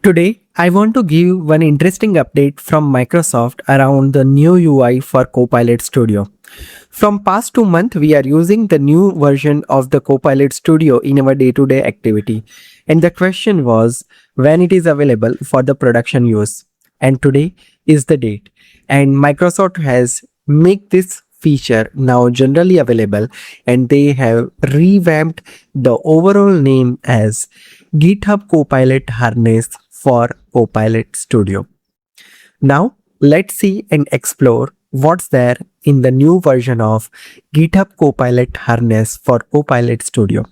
Today, I want to give one interesting update from Microsoft around the new UI for Copilot Studio. From past 2 months, we are using the new version of the Copilot Studio in our day-to-day activity. And the question was when it is available for the production use. And today is the date. And Microsoft has made this feature now generally available, and they have revamped the overall name as GitHub Copilot Harness for Copilot Studio. Now, let's see and explore what's there in the new version of GitHub Copilot Harness for Copilot Studio.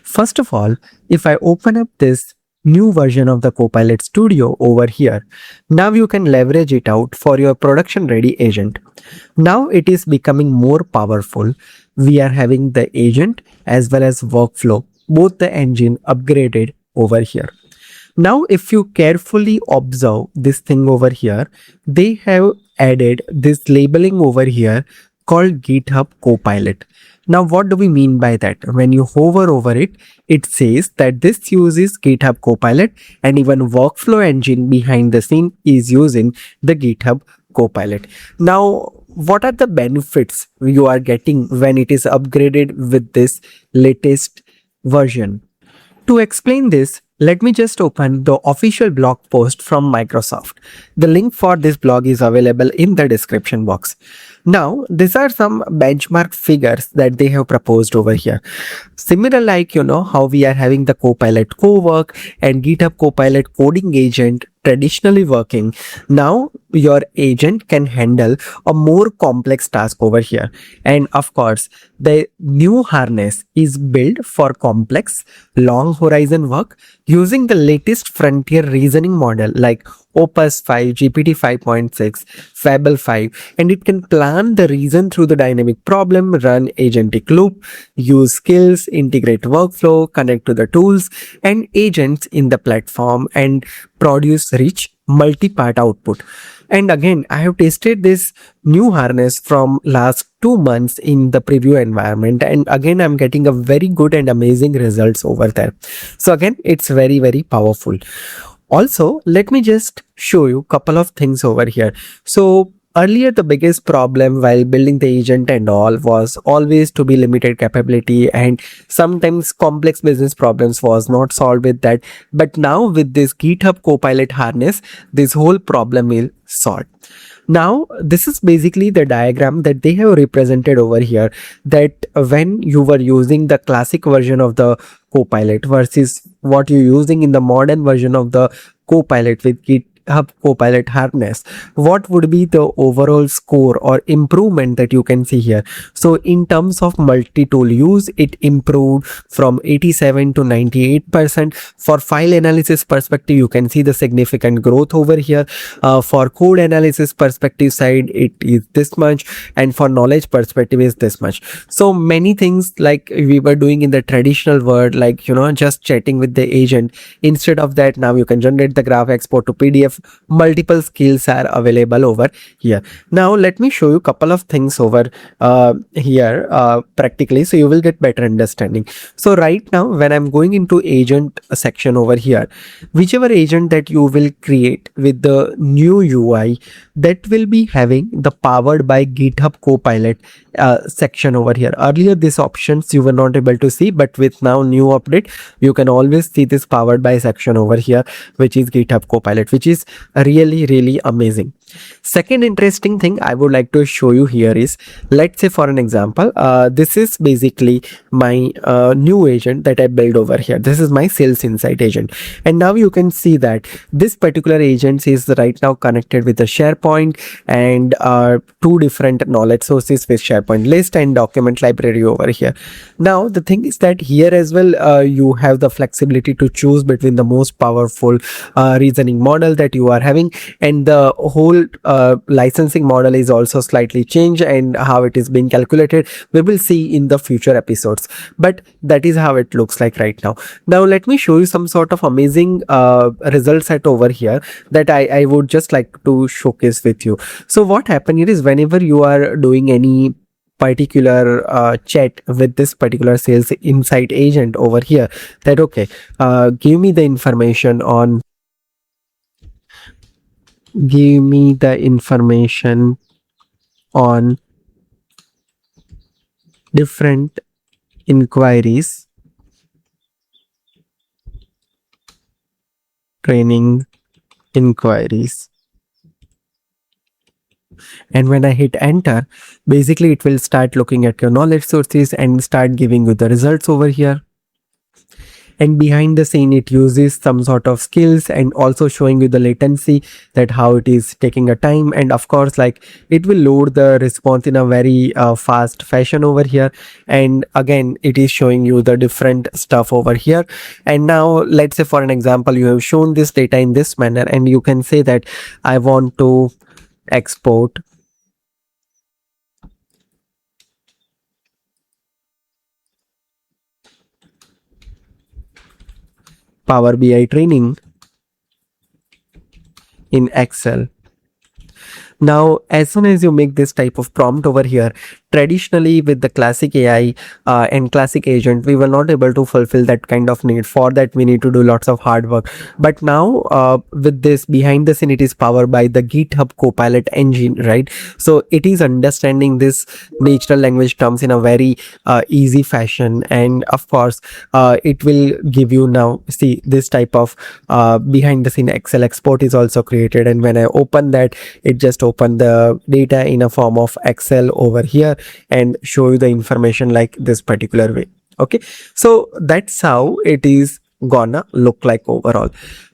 First of all, if I open up this new version of the Copilot Studio over here, now you can leverage it out for your production ready agent. Now it is becoming more powerful. We are having the agent as well as workflow, both the engine upgraded over here. Now, if you carefully observe this thing over here, they have added this labeling over here called GitHub Copilot. Now, what do we mean by that? When you hover over it, it says that this uses GitHub Copilot, and even workflow engine behind the scene is using the GitHub Copilot. Now, what are the benefits you are getting when it is upgraded with this latest version? To explain this, let me just open the official blog post from Microsoft. The link for this blog is available in the description box. Now, these are some benchmark figures that they have proposed over here. Similar like, how we are having the Copilot Cowork and GitHub Copilot coding agent traditionally working. Now, your agent can handle a more complex task over here. And of course, the new harness is built for complex, long horizon work using the latest frontier reasoning model like Opus 5, GPT 5.6, Fable 5, and it can plan the reason through the dynamic problem, run agentic loop, use skills, integrate workflow, connect to the tools and agents in the platform, and produce rich multi-part output. And again, I have tested this new harness from last 2 months in the preview environment, and again I'm getting a very good and amazing results over there. So again, it's very, very powerful. Also, let me just show you a couple of things over here. So earlier, the biggest problem while building the agent and all was always to be limited capability, and sometimes complex business problems was not solved with that. But now with this GitHub Copilot harness, this whole problem will solve. Now, this is basically the diagram that they have represented over here, that when you were using the classic version of the Copilot versus what you're using in the modern version of the Copilot with GitHub Copilot harness, what would be the overall score or improvement that you can see here? So in terms of multi-tool use, it improved from 87 to 98%. For file analysis perspective, you can see the significant growth over here. For code analysis perspective side, it is this much, and for knowledge perspective is this much. So many things like we were doing in the traditional world, like just chatting with the agent. Instead of that, now you can generate the graph, export to PDF. Multiple skills are available over here. Now let me show you a couple of things over here practically, so you will get better understanding. So right now, when I'm going into agent section over here, whichever agent that you will create with the new UI, that will be having the powered by GitHub Copilot section over here. Earlier, these options you were not able to see, but with now new update, you can always see this powered by section over here, which is GitHub Copilot, which is really, really amazing. Second interesting thing I would like to show you here is, let's say for an example, this is basically my new agent that I built over here. This is my sales insight agent, and now you can see that this particular agent is right now connected with the SharePoint and two different knowledge sources with SharePoint list and document library over here. Now the thing is that here as well, you have the flexibility to choose between the most powerful reasoning model that you are having, and the whole licensing model is also slightly changed, and how it is being calculated we will see in the future episodes, but that is how it looks like right now. Now let me show you some sort of amazing result set over here that I would just like to showcase with you. So what happened is, whenever you are doing any particular chat with this particular sales insight agent over here, that okay, give me the information on give me the information on different inquiries, training inquiries. And when I hit enter, basically it will start looking at your knowledge sources and start giving you the results over here. And behind the scene it uses some sort of skills and also showing you the latency, that how it is taking a time, and of course like it will load the response in a very fast fashion over here. And again it is showing you the different stuff over here. And now let's say for an example, you have shown this data in this manner, and you can say that I want to export Power BI training in Excel. Now, as soon as you make this type of prompt over here, traditionally with the classic AI and classic agent, we were not able to fulfill that kind of need. For that, we need to do lots of hard work. But now with this behind the scene, it is powered by the GitHub Copilot engine, right? So it is understanding this natural language terms in a very easy fashion. And of course, it will give you now, see this type of behind the scene Excel export is also created. And when I open that, it just open the data in a form of Excel over here and show you the information like this particular way. Okay, so that's how it is gonna look like overall.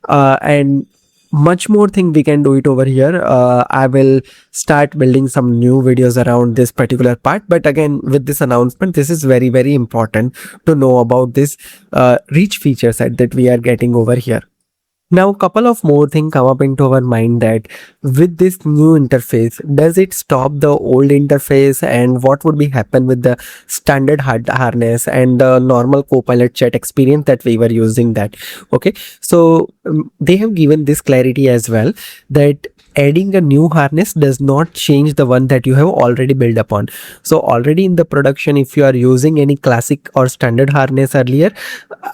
And much more thing we can do it over here. I will start building some new videos around this particular part, but again with this announcement, this is very very important to know about this rich feature set that we are getting over here. Now, couple of more things come up into our mind, that with this new interface, does it stop the old interface, and what would be happen with the standard harness and the normal Copilot chat experience that we were using that. Okay, so they have given this clarity as well, that adding a new harness does not change the one that you have already built upon. So already in the production, if you are using any classic or standard harness earlier,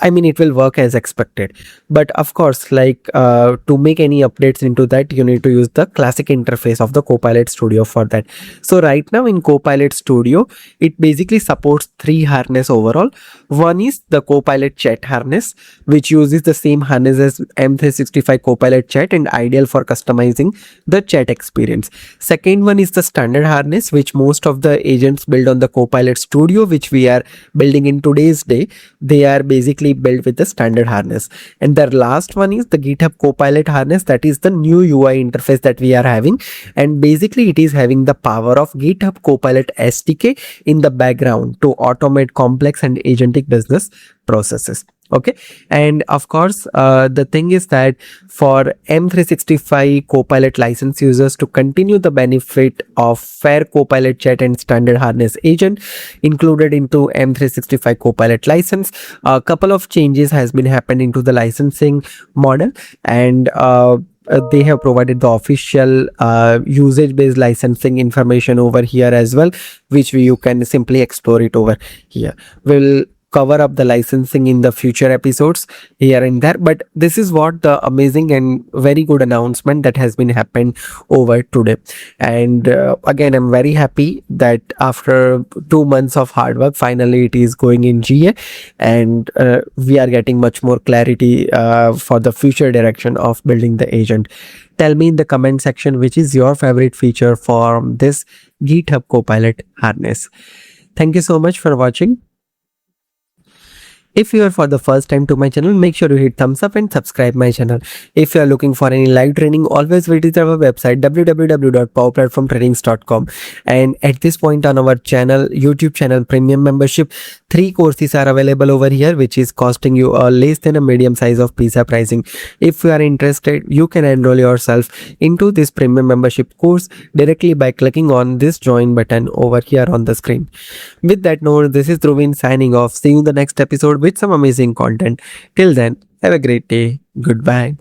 I mean it will work as expected. But of course, like to make any updates into that, you need to use the classic interface of the Copilot Studio for that. So right now in Copilot Studio, it basically supports 3 harness overall. One is the Copilot chat harness, which uses the same harness as M365 Copilot chat and ideal for customizing the chat experience. Second one is the standard harness, which most of the agents build on the Copilot Studio, which we are building in today's day. They are basically built with the standard harness. And the last one is the GitHub Copilot harness, that is the new UI interface that we are having. And basically it is having the power of GitHub Copilot SDK in the background to automate complex and agentic business processes. Okay, and of course the thing is that for M365 Copilot license users to continue the benefit of fair Copilot chat and standard harness agent included into M365 Copilot license, a couple of changes has been happening to the licensing model. And they have provided the official usage based licensing information over here as well, which you can simply explore it over here. We'll cover up the licensing in the future episodes here and there, but this is what the amazing and very good announcement that has been happened over today. And again, I'm very happy that after 2 months of hard work, finally it is going in GA, and we are getting much more clarity for the future direction of building the agent. Tell me in the comment section which is your favorite feature from this GitHub Copilot harness. Thank you so much for watching. If you are for the first time to my channel, make sure you hit thumbs up and subscribe my channel. If you are looking for any live training, always visit our website www.powerplatformtrainings.com. And at this point on our channel, YouTube channel premium membership, 3 courses are available over here, which is costing you a less than a medium size of pizza pricing. If you are interested, you can enroll yourself into this premium membership course directly by clicking on this join button over here on the screen. With that note, this is Dhruvin signing off. See you in the next episode with some amazing content. Till then, have a great day. Goodbye.